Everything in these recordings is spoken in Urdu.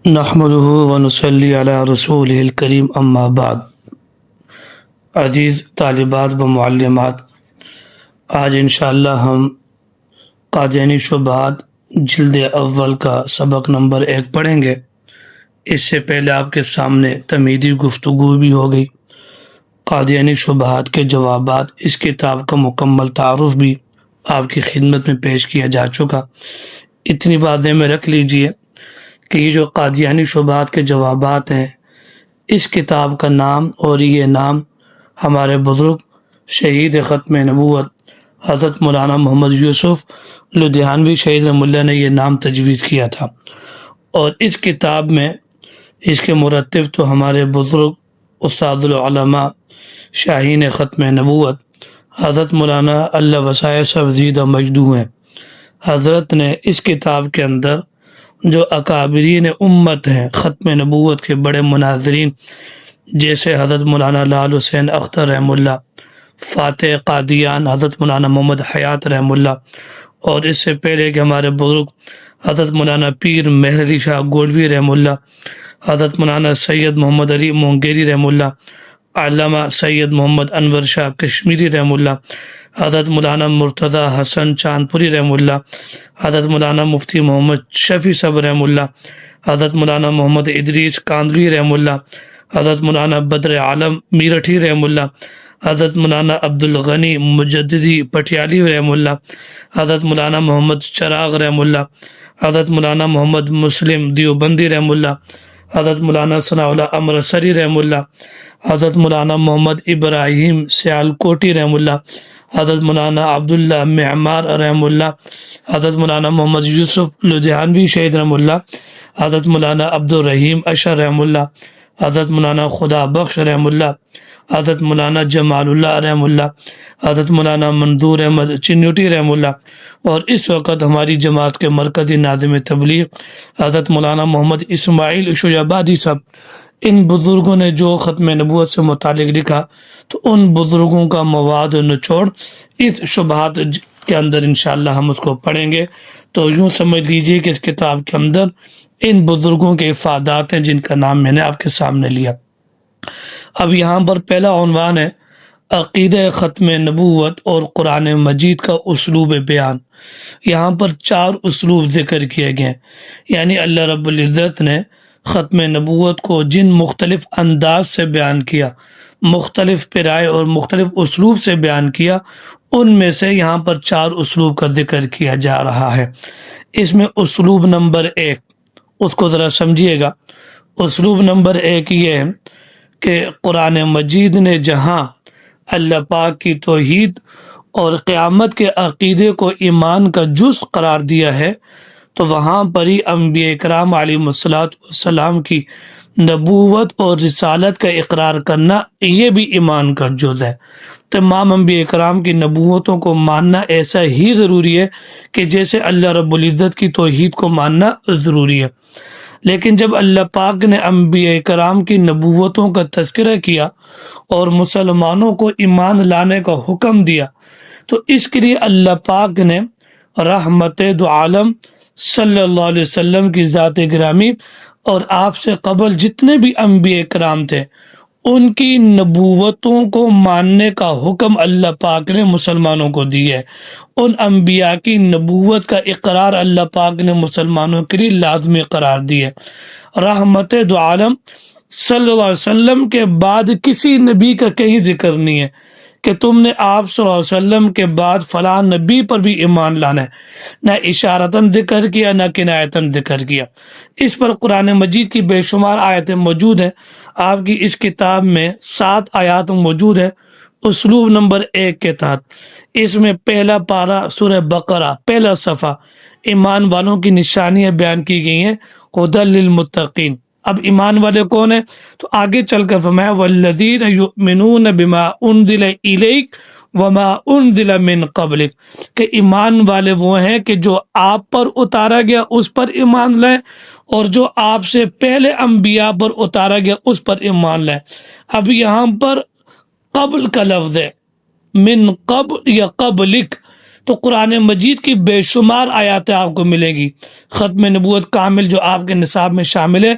نحمده ونصلی علی رسولہ الکریم اما بعد۔ عزیز طالبات و معلمات، آج انشاءاللہ ہم قادیانی شبہات جلد اول کا سبق نمبر 1 پڑھیں گے۔ اس سے پہلے آپ کے سامنے تمہیدی گفتگو بھی ہو گئی، قادیانی شبہات کے جوابات، اس کتاب کا مکمل تعارف بھی آپ کی خدمت میں پیش کیا جا چکا۔ اتنی باتیں میں رکھ لیجئے کہ یہ جو قادیانی شبہات کے جوابات ہیں، اس کتاب کا نام اور یہ نام ہمارے بزرگ شہید ختم نبوت حضرت مولانا محمد یوسف لدھیانوی شہید رحمہ اللہ نے یہ نام تجویز کیا تھا، اور اس کتاب میں اس کے مرتب تو ہمارے بزرگ استاد العلماء شاہین ختم نبوت حضرت مولانا اللہ وسائے سبزید مجدو ہیں۔ حضرت نے اس کتاب کے اندر جو اکابرین امت ہیں، ختم نبوت کے بڑے مناظرین، جیسے حضرت مولانا لال حسین اختر رحمہ اللہ، فاتح قادیان حضرت مولانا محمد حیات رحمہ اللہ، اور اس سے پہلے کہ ہمارے بزرگ حضرت مولانا پیر مہر علی شاہ گولوی رحمہ اللہ، حضرت مولانا سید محمد علی مونگیری رحمہ اللہ، علامہ سید محمد انور شاہ کشمیری رحمہ اللہ، حضرت مولانا مرتضی حسن چاندپوری رحمہ اللہ، حضرت مولانا مفتی محمد شفیع صاحب رحمہ اللہ، حضرت مولانا محمد ادریس کاندوی رحمہ اللہ، حضرت مولانا بدر عالم میرٹھی رحمہ اللہ، حضرت مولانا عبد الغنی مجددی پٹیالی رحمہ اللہ، حضرت مولانا محمد چراغ رحمہ اللہ، حضرت مولانا محمد مسلم دیوبندی رحمہ اللہ، حضرت مولانا ثناء اللہ امرتسری رحمہ اللہ، حضرت مولانا محمد ابراہیم سیالکوٹی رحمہ اللہ، حضرت مولانا عبداللہ معمار رحمہ اللہ، حضرت مولانا محمد یوسف لدھیانوی شہید رحمہ اللہ، حضرت مولانا عبد الرحیم اشر رحمہ اللہ، حضرت مولانا خدا بخش رحمہ اللہ، حضرت مولانا جمال اللہ رحمہ اللہ، حضرت مولانا منظور احمد چنیوٹی رحمہ اللہ، اور اس وقت ہماری جماعت کے مرکزی ناظم تبلیغ حضرت مولانا محمد اسماعیل شجابادی صاحب۔ ان بزرگوں نے جو ختم نبوت سے متعلق لکھا، تو ان بزرگوں کا مواد و نچوڑ اس شبہات کے اندر انشاءاللہ ہم اس کو پڑھیں گے۔ تو یوں سمجھ لیجئے کہ اس کتاب کے اندر ان بزرگوں کے افادات ہیں جن کا نام میں نے آپ کے سامنے لیا۔ اب یہاں پر پہلا عنوان ہے عقیدہ ختم نبوت اور قرآن مجید کا اسلوب بیان۔ یہاں پر 4 اسلوب ذکر کیے گئے ہیں، یعنی اللہ رب العزت نے ختم نبوت کو جن مختلف انداز سے بیان کیا، مختلف پیرائے اور مختلف اسلوب سے بیان کیا، ان میں سے یہاں پر 4 اسلوب کا ذکر کیا جا رہا ہے۔ اس میں اسلوب نمبر 1، اس کو ذرا سمجھیے گا۔ اسلوب نمبر 1 یہ ہے کہ قرآن مجید نے جہاں اللہ پاک کی توحید اور قیامت کے عقیدے کو ایمان کا جز قرار دیا ہے، تو وہاں پر ہی انبیاء اکرام علیہم السلام کی نبوت اور رسالت کا اقرار کرنا یہ بھی ایمان کا جز ہے۔ تمام انبیاء اکرام کی نبوتوں کو ماننا ایسا ہی ضروری ہے کہ جیسے اللہ رب العزت کی توحید کو ماننا ضروری ہے۔ لیکن جب اللہ پاک نے انبیاء کرام کی نبوتوں کا تذکرہ کیا اور مسلمانوں کو ایمان لانے کا حکم دیا، تو اس کے لیے اللہ پاک نے رحمت دو عالم صلی اللہ علیہ وسلم کی ذات گرامی اور آپ سے قبل جتنے بھی انبیاء کرام تھے، ان کی نبوتوں کو ماننے کا حکم اللہ پاک نے مسلمانوں کو دیا ہے۔ ان انبیاء کی نبوت کا اقرار اللہ پاک نے مسلمانوں کے لیے لازمی قرار دیا ہے۔ رحمت دو عالم صلی اللہ علیہ وسلم کے بعد کسی نبی کا کہیں ذکر نہیں ہے کہ تم نے آپ صلی اللہ علیہ وسلم کے بعد فلاں نبی پر بھی ایمان لانا ہے، نہ اشارتاً ذکر کیا نہ کنایتاً ذکر کیا۔ اس پر قرآن مجید کی بے شمار آیتیں موجود ہیں۔ آپ کی اس کتاب میں 7 آیات موجود ہیں اسلوب نمبر 1 کے تحت۔ اس میں پہلا پارہ سورہ بقرہ، پہلا صفحہ، ایمان والوں کی نشانیاں بیان کی گئی ہیں، ھدی للمتقین۔ اب ایمان والے کون ہیں؟ تو آگے چل کر فرمایا والذین یؤمنون بما انزل الیک وما انزل من قبلک، کہ ایمان والے وہ ہیں کہ جو آپ پر اتارا گیا اس پر ایمان لائیں، اور جو آپ سے پہلے انبیاء پر اتارا گیا اس پر ایمان لائیں۔ اب یہاں پر قبل کا لفظ ہے، من قبل یا قبلک، تو قرآن مجید کی بے شمار آیاتیں آپ کو ملیں گی. ختم نبوت کامل جو آپ کے نصاب میں شامل ہے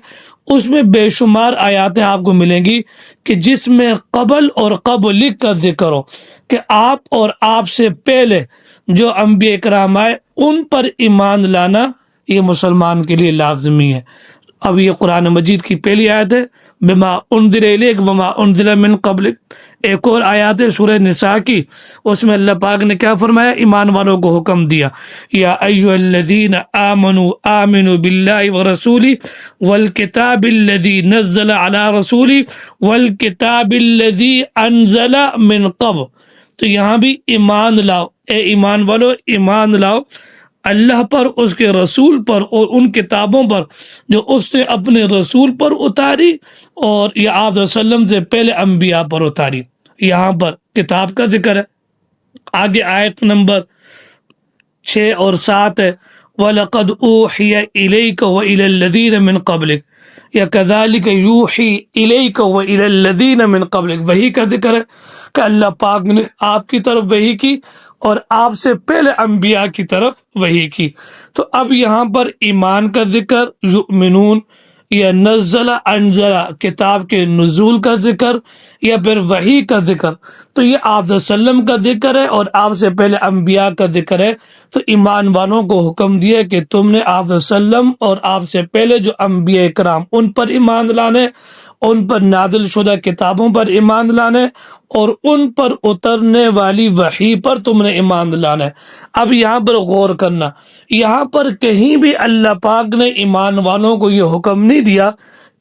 اس میں بے شمار آیاتیں آپ کو ملیں گی کہ جس میں قبل اور قبلک کا ذکر ہو کہ آپ اور آپ سے پہلے جو انبیاء کرام آئے ان پر ایمان لانا یہ مسلمان کے لیے لازمی ہے. اب یہ قرآن مجید کی پہلی آیت ہے بما انذر الیک وما انذر من قبلک. ایک اور آیات ہے سورہ نساء کی، اس میں اللہ پاک نے کیا فرمایا؟ ایمان والوں کو حکم دیا یا ایھا الذین آمنوا آمنوا باللہ ورسولہ والکتاب الذی نزل علی رسولہ والکتاب الذی انزل من قبل. تو یہاں بھی ایمان لاؤ، اے ایمان والو ایمان لاؤ اللہ پر، اس کے رسول پر اور ان کتابوں پر جو اس نے اپنے رسول پر اتاری اور یہ آپ صلی اللہ علیہ وسلم سے پہلے انبیاء پر اتاری. یہاں پر کتاب کا ذکر ہے. آگے آیت نمبر 6 اور 7 ہے وَلَقَدْ أُوحِيَ إِلَيْكَ وَإِلَى الَّذِينَ مِن قَبْلِكَ یا كَذَلِكَ يُوحِي إِلَيْكَ وَإِلَى الَّذِينَ مِن قَبْلِكَ. وحی کا ذکر ہے کہ اللہ پاک نے آپ کی طرف وحی کی اور آپ سے پہلے انبیاء کی طرف وحی کی. تو اب یہاں پر ایمان کا ذکر، یؤمنون یا نزل انزل کتاب کے نزول کا ذکر یا پھر وحی کا ذکر، تو یہ آپ صلی اللہ علیہ وسلم کا ذکر ہے اور آپ سے پہلے انبیاء کا ذکر ہے. تو ایمان والوں کو حکم دیا کہ تم نے آپ صلی اللہ علیہ وسلم اور آپ سے پہلے جو انبیاء کرام ان پر ایمان لانے، ان پر نازل شدہ کتابوں پر ایمان لانے اور ان پر اترنے والی وحی پر تم نے ایمان لانا ہے. اب یہاں پر غور کرنا، یہاں پر کہیں بھی اللہ پاک نے ایمان والوں کو یہ حکم نہیں دیا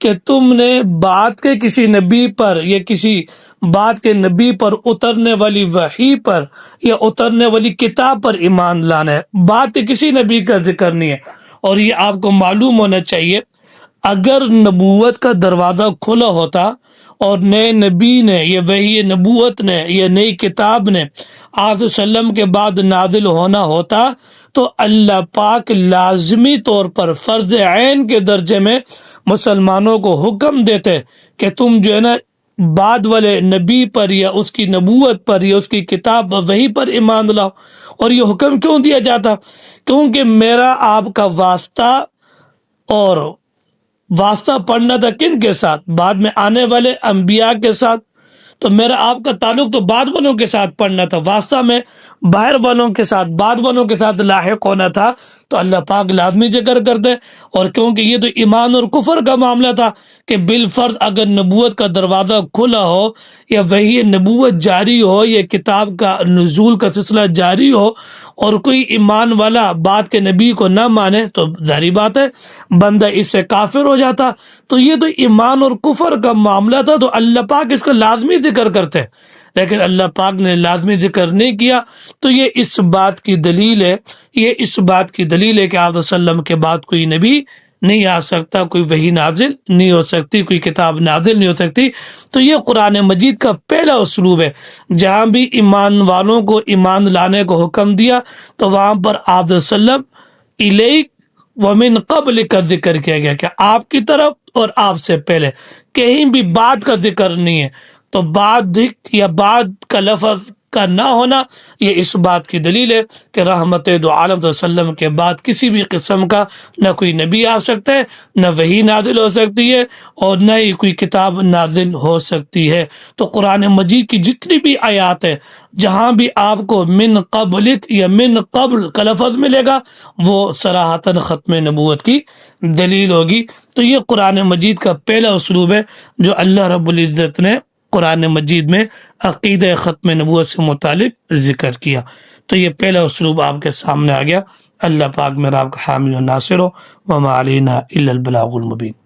کہ تم نے بعد کے کسی نبی پر یا کسی بعد کے نبی پر اترنے والی وحی پر یا اترنے والی کتاب پر ایمان لانا ہے. بعد کے کسی نبی کا ذکر نہیں ہے. اور یہ آپ کو معلوم ہونا چاہیے اگر نبوت کا دروازہ کھلا ہوتا اور نئے نبی نے یہ وحی نبوت نے یہ نئی کتاب نے آپ صلی اللہ علیہ وسلم کے بعد نازل ہونا ہوتا تو اللہ پاک لازمی طور پر فرض عین کے درجے میں مسلمانوں کو حکم دیتے کہ تم جو ہے نا بعد والے نبی پر یا اس کی نبوت پر یا اس کی کتاب وحی پر ایمان لاؤ. اور یہ حکم کیوں دیا جاتا؟ کیونکہ میرا آپ کا واسطہ اور واسطہ پڑھنا تھا کن کے ساتھ؟ بعد میں آنے والے انبیاء کے ساتھ. تو میرا آپ کا تعلق تو بعد والوں کے ساتھ پڑھنا تھا، واسطہ میں باہر والوں کے ساتھ بعد والوں کے ساتھ لاحق ہونا تھا. تو اللہ پاک لازمی ذکر کرتے. اور کیونکہ یہ تو ایمان اور کفر کا معاملہ تھا کہ بالفرض اگر نبوت کا دروازہ کھلا ہو یا وحی نبوت جاری ہو یا کتاب کا نزول کا سلسلہ جاری ہو اور کوئی ایمان والا بعد کے نبی کو نہ مانے تو ظاہری بات ہے بندہ اس سے کافر ہو جاتا. تو یہ تو ایمان اور کفر کا معاملہ تھا تو اللہ پاک اس کا لازمی ذکر کرتے، لیکن اللہ پاک نے لازمی ذکر نہیں کیا. تو یہ اس بات کی دلیل ہے، یہ اس بات کی دلیل ہے کہ آپ صلی اللہ علیہ وسلم کے بعد کوئی نبی نہیں آ سکتا، کوئی وحی نازل نہیں ہو سکتی، کوئی کتاب نازل نہیں ہو سکتی. تو یہ قرآن مجید کا پہلا اسلوب ہے. جہاں بھی ایمان والوں کو ایمان لانے کو حکم دیا تو وہاں پر آپ صلی اللہ علیہ وسلم الیک ومن قبل کا ذکر کیا گیا کہ آپ کی طرف اور آپ سے پہلے، کہیں بھی بعد کا ذکر نہیں ہے. تو بعد یا بعد کا لفظ کا نہ ہونا یہ اس بات کی دلیل ہے کہ رحمت دو عالم صلی اللہ علیہ وسلم کے بعد کسی بھی قسم کا نہ کوئی نبی آ سکتا ہے، نہ وحی نازل ہو سکتی ہے اور نہ ہی کوئی کتاب نازل ہو سکتی ہے. تو قرآن مجید کی جتنی بھی آیات ہیں جہاں بھی آپ کو من قبلک یا من قبل کا لفظ ملے گا وہ صراحتاً ختم نبوت کی دلیل ہوگی. تو یہ قرآن مجید کا پہلا اسلوب ہے جو اللہ رب العزت نے قرآن مجید میں عقیدہ ختم نبوت سے متعلق ذکر کیا. تو یہ پہلا اسلوب آپ کے سامنے آ گیا. اللہ پاک میرا آپ کا حامی و ناصر ہو. وما علینا الا البلاغ المبین.